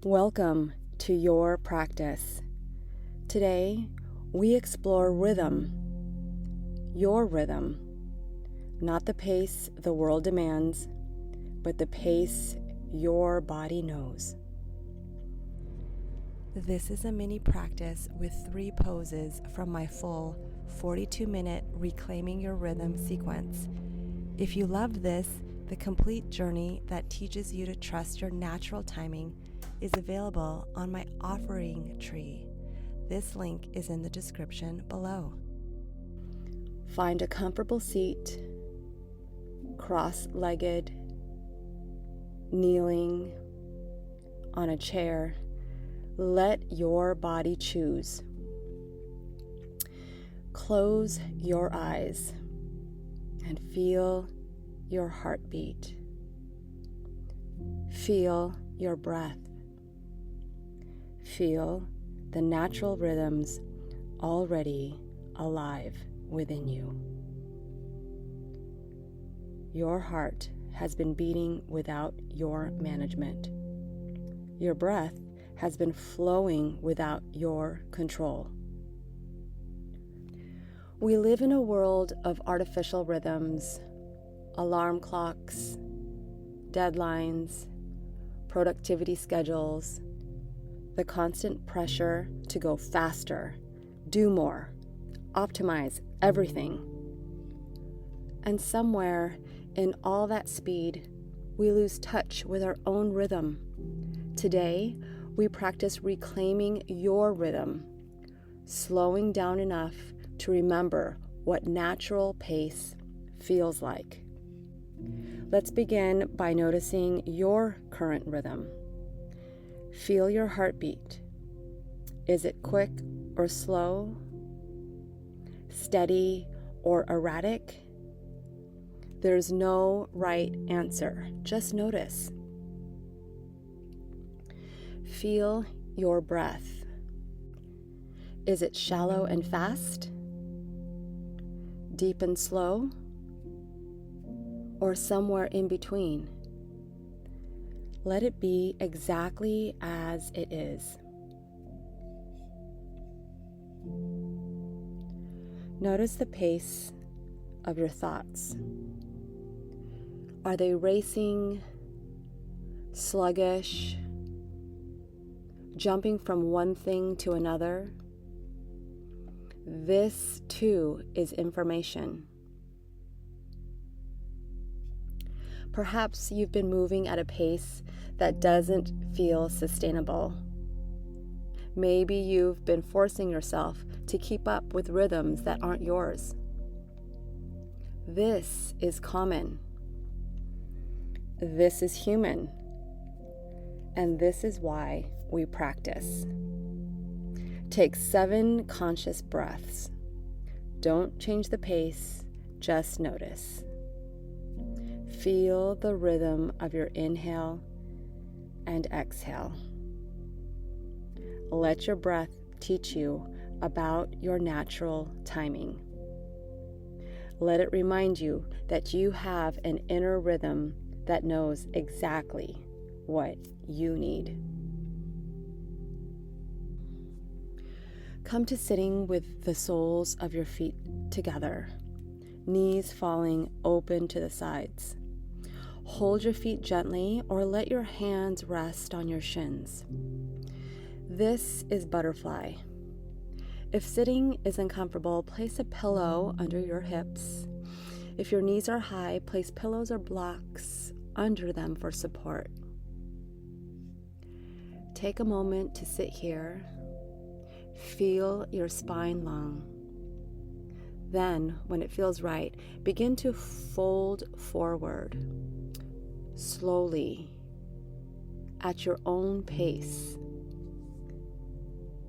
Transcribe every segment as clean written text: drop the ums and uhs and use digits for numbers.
Welcome to your practice. Today, we explore rhythm, your rhythm, not the pace the world demands, but the pace your body knows. This is a mini practice with 3 poses from my full 42-minute Reclaiming Your Rhythm sequence. If you loved this, the complete journey that teaches you to trust your natural timing is available on my offering tree. This link is in the description below. Find a comfortable seat, cross-legged, kneeling, on a chair. Let your body choose. Close your eyes and feel your heartbeat. Feel your breath. Feel the natural rhythms already alive within you. Your heart has been beating without your management. Your breath has been flowing without your control. We live in a world of artificial rhythms, alarm clocks, deadlines, productivity schedules, the constant pressure to go faster, do more, optimize everything. And somewhere in all that speed, we lose touch with our own rhythm. Today, we practice reclaiming your rhythm, slowing down enough to remember what natural pace feels like. Let's begin by noticing your current rhythm. Feel your heartbeat. Is it quick or slow? Steady or erratic? There's no right answer. Just notice. Feel your breath. Is it shallow and fast? Deep and slow? Or somewhere in between? Let it be exactly as it is. Notice the pace of your thoughts. Are they racing, sluggish, jumping from one thing to another? This too is information. Perhaps you've been moving at a pace that doesn't feel sustainable. Maybe you've been forcing yourself to keep up with rhythms that aren't yours. This is common. This is human. And this is why we practice. Take 7 conscious breaths. Don't change the pace, just notice. Feel the rhythm of your inhale and exhale. Let your breath teach you about your natural timing. Let it remind you that you have an inner rhythm that knows exactly what you need. Come to sitting with the soles of your feet together, knees falling open to the sides. Hold your feet gently or let your hands rest on your shins. This is butterfly. If sitting is uncomfortable, place a pillow under your hips. If your knees are high, place pillows or blocks under them for support. Take a moment to sit here. Feel your spine long. Then, when it feels right, begin to fold forward, slowly, at your own pace.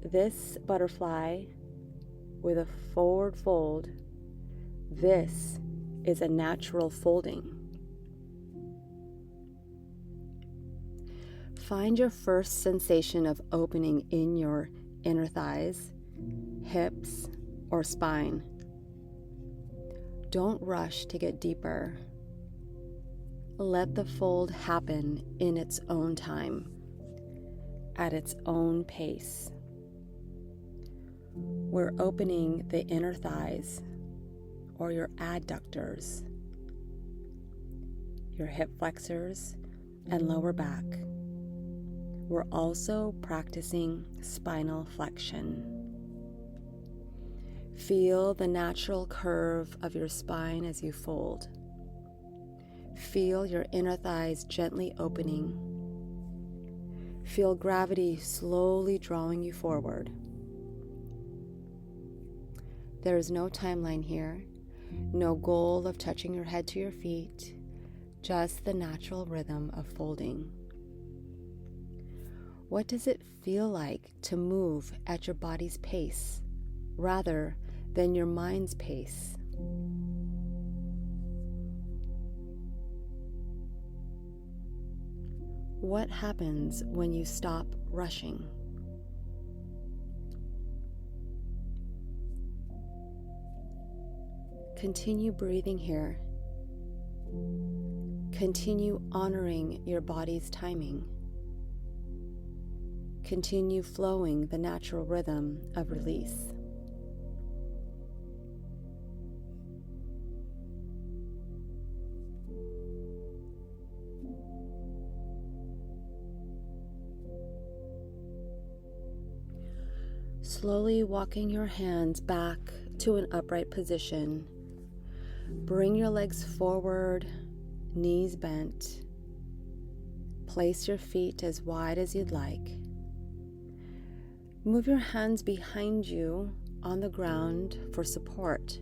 This butterfly with a forward fold, this is a natural folding. Find your first sensation of opening in your inner thighs, hips, or spine. Don't rush to get deeper. Let the fold happen in its own time. at its own pace. We're opening the inner thighs or your adductors, your hip flexors and lower back. We're also practicing spinal flexion. Feel the natural curve of your spine as you fold. Feel your inner thighs gently opening. Feel gravity slowly drawing you forward. There is no timeline here, no goal of touching your head to your feet, just the natural rhythm of folding. What does it feel like to move at your body's pace rather than your mind's pace? What happens when you stop rushing? Continue breathing here. Continue honoring your body's timing. Continue flowing the natural rhythm of release. Slowly walking your hands back to an upright position. Bring your legs forward, knees bent. Place your feet as wide as you'd like. Move your hands behind you on the ground for support,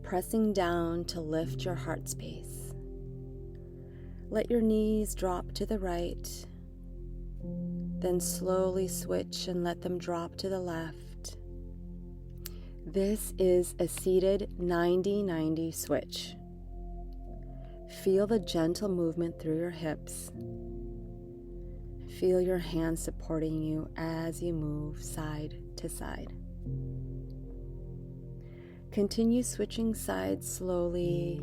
pressing down to lift your heart space. Let your knees drop to the right, then slowly switch and let them drop to the left. This is a seated 90-90 switch. Feel the gentle movement through your hips. Feel your hands supporting you as you move side to side. Continue switching sides slowly,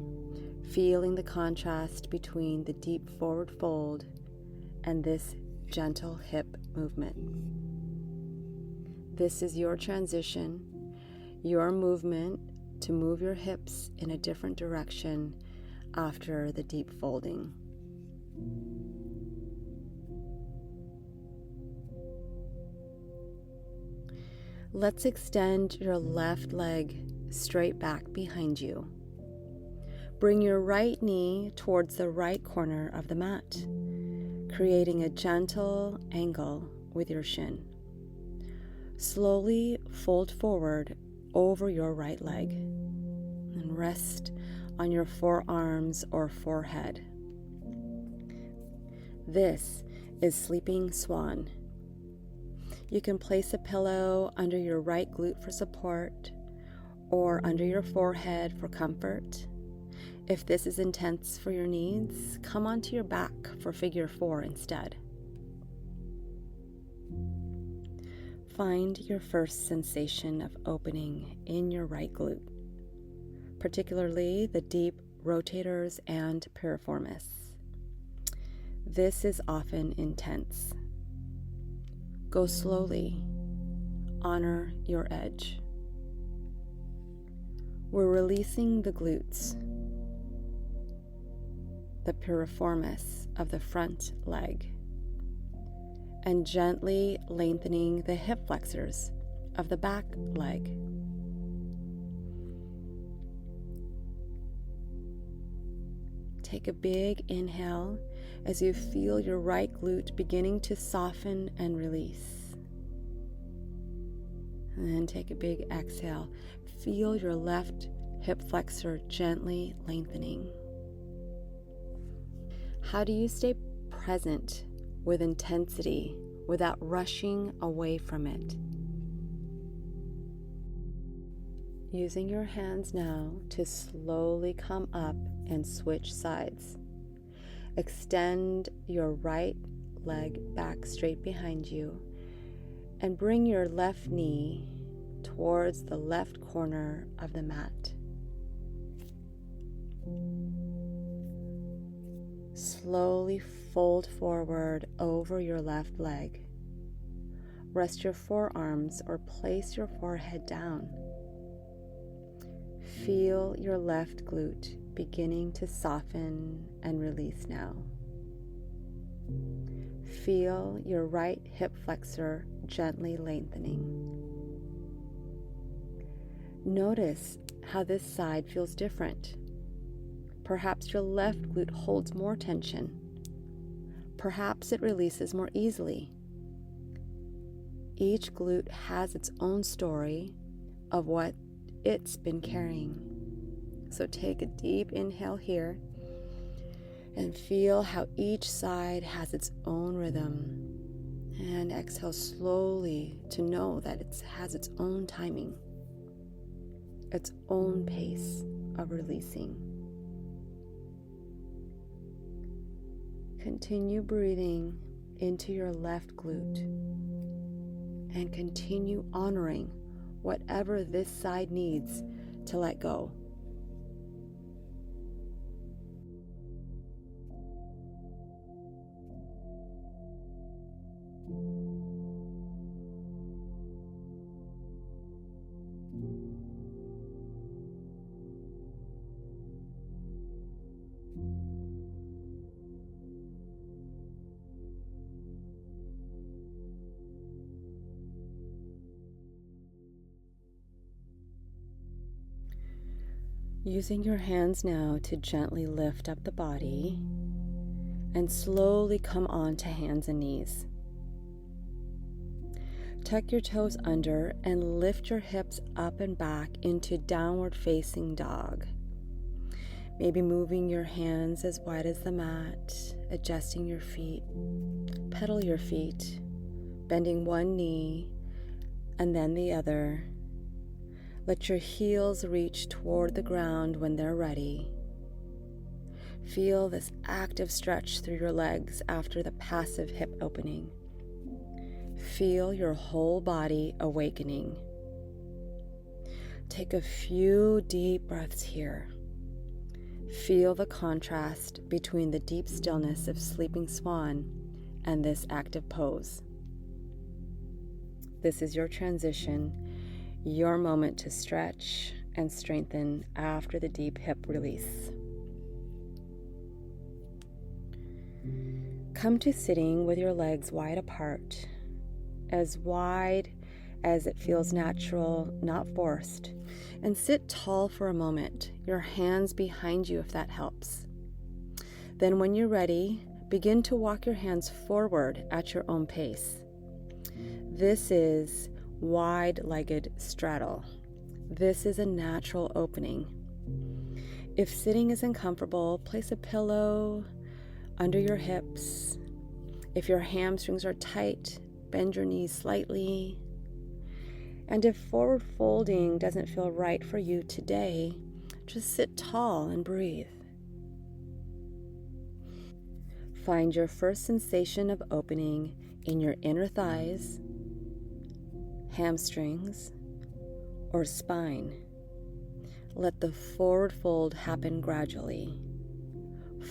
feeling the contrast between the deep forward fold and this gentle hip movement. This is your transition, your movement to move your hips in a different direction after the deep folding. Let's extend your left leg straight back behind you. Bring your right knee towards the right corner of the mat, creating a gentle angle with your shin. Slowly fold forward over your right leg and rest on your forearms or forehead. This is Sleeping Swan. You can place a pillow under your right glute for support or under your forehead for comfort. If this is intense for your needs, come onto your back for figure 4 instead. Find your first sensation of opening in your right glute, particularly the deep rotators and piriformis. This is often intense. Go slowly. Honor your edge. We're releasing the glutes, the piriformis of the front leg, and gently lengthening the hip flexors of the back leg. Take a big inhale as you feel your right glute beginning to soften and release. And then take a big exhale. Feel your left hip flexor gently lengthening. How do you stay present with intensity without rushing away from it? Using your hands now to slowly come up and switch sides. Extend your right leg back straight behind you and bring your left knee towards the left corner of the mat. Slowly fold forward over your left leg. Rest your forearms or place your forehead down. Feel your left glute beginning to soften and release now. Feel your right hip flexor gently lengthening. Notice how this side feels different. Perhaps your left glute holds more tension. Perhaps it releases more easily. Each glute has its own story of what it's been carrying. So take a deep inhale here and feel how each side has its own rhythm. And exhale slowly to know that it has its own timing, its own pace of releasing. Continue breathing into your left glute and continue honoring whatever this side needs to let go. Using your hands now to gently lift up the body and slowly come on to hands and knees. Tuck your toes under and lift your hips up and back into downward facing dog. Maybe moving your hands as wide as the mat, adjusting your feet, pedal your feet, bending one knee and then the other. Let your heels reach toward the ground when they're ready. Feel this active stretch through your legs after the passive hip opening. Feel your whole body awakening. Take a few deep breaths here. Feel the contrast between the deep stillness of sleeping swan and this active pose. This is your transition, your moment to stretch and strengthen after the deep hip release. Come to sitting with your legs wide apart, as wide as it feels natural, not forced, and sit tall for a moment, your hands behind you if that helps. Then when you're ready, begin to walk your hands forward at your own pace. This is wide-legged straddle. This is a natural opening. If sitting is uncomfortable, place a pillow under your hips. If your hamstrings are tight, bend your knees slightly. And if forward folding doesn't feel right for you today, just sit tall and breathe. Find your first sensation of opening in your inner thighs, hamstrings, or spine. Let the forward fold happen gradually,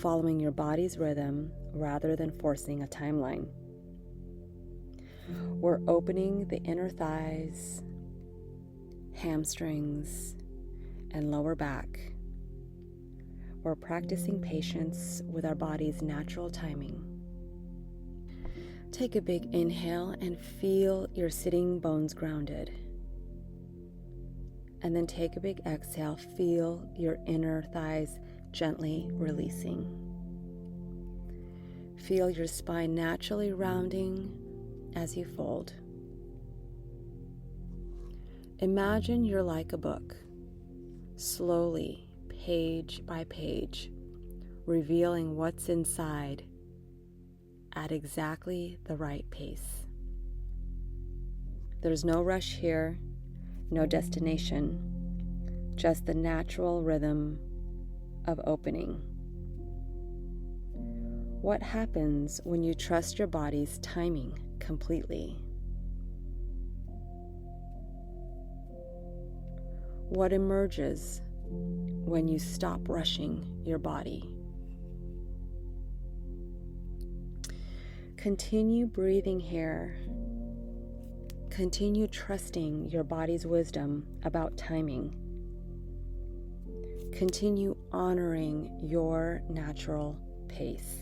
following your body's rhythm rather than forcing a timeline. We're opening the inner thighs, hamstrings, and lower back. We're practicing patience with our body's natural timing. Take a big inhale and feel your sitting bones grounded. And then take a big exhale, feel your inner thighs gently releasing. Feel your spine naturally rounding as you fold. Imagine you're like a book, slowly, page by page, revealing what's inside at exactly the right pace. There's no rush here, no destination, just the natural rhythm of opening. What happens when you trust your body's timing completely? What emerges when you stop rushing your body? Continue breathing here Continue trusting your body's wisdom about timing. Continue honoring your natural pace.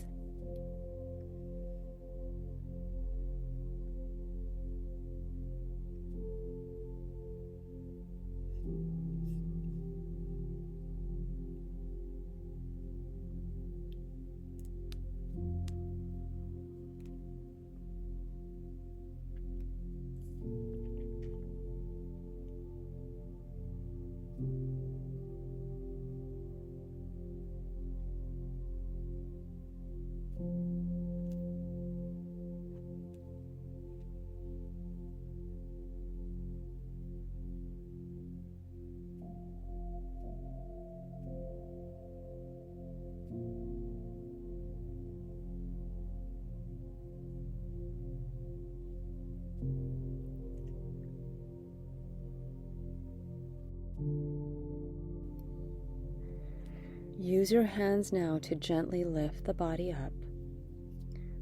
Use your hands now to gently lift the body up.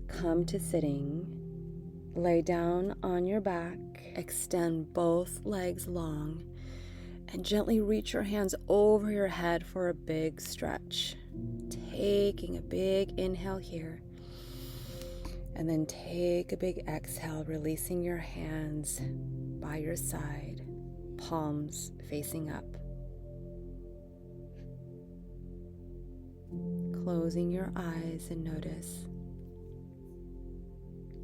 Come to sitting. Lay down on your back. Extend both legs long and gently reach your hands over your head for a big stretch. Taking a big inhale here. And then take a big exhale, releasing your hands by your side, palms facing up. Closing your eyes and notice,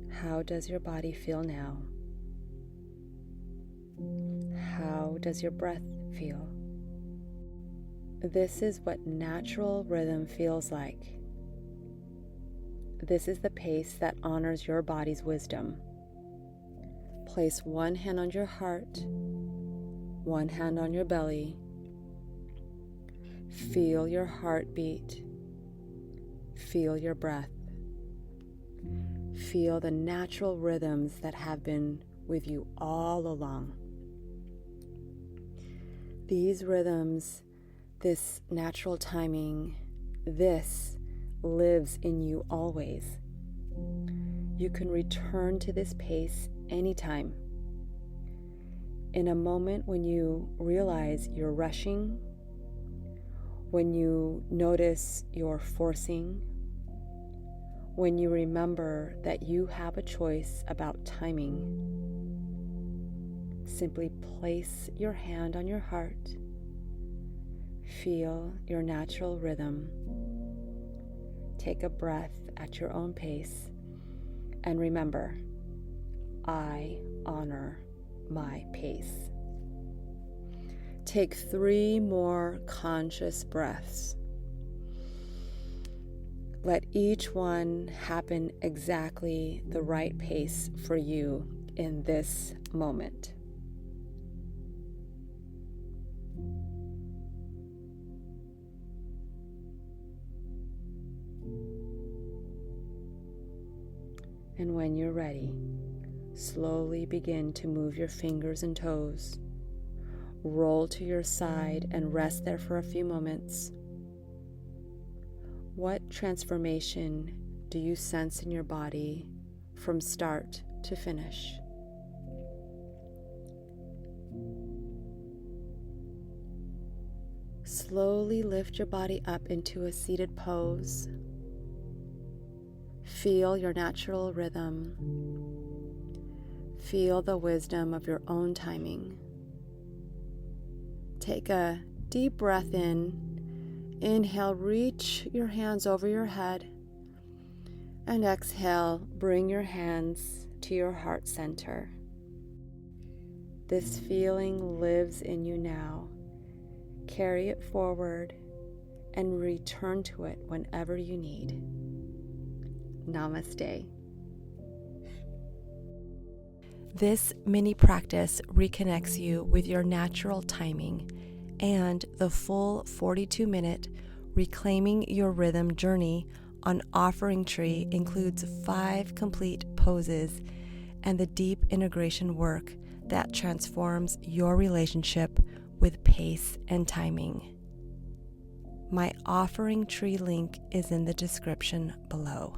how does your body feel now? How does your breath feel? This is what natural rhythm feels like. This is the pace that honors your body's wisdom. Place one hand on your heart, one hand on your belly. Feel your heartbeat. Feel your breath. Feel the natural rhythms that have been with you all along. These rhythms, this natural timing, this lives in you always. You can return to this pace anytime. In a moment when you realize you're rushing, when you notice you're forcing, when you remember that you have a choice about timing, simply place your hand on your heart. Feel your natural rhythm. Take a breath at your own pace. And remember, I honor my pace. Take 3 more conscious breaths. Let each one happen exactly the right pace for you in this moment. And when you're ready, slowly begin to move your fingers and toes. Roll to your side and rest there for a few moments. What transformation do you sense in your body from start to finish? Slowly lift your body up into a seated pose. Feel your natural rhythm. Feel the wisdom of your own timing. Take a deep breath in. Inhale, reach your hands over your head. And exhale, bring your hands to your heart center. This feeling lives in you now. Carry it forward and return to it whenever you need. Namaste. This mini practice reconnects you with your natural timing, and the full 42-minute Reclaiming Your Rhythm journey on Offering Tree includes 5 complete poses and the deep integration work that transforms your relationship with pace and timing. My Offering Tree link is in the description below.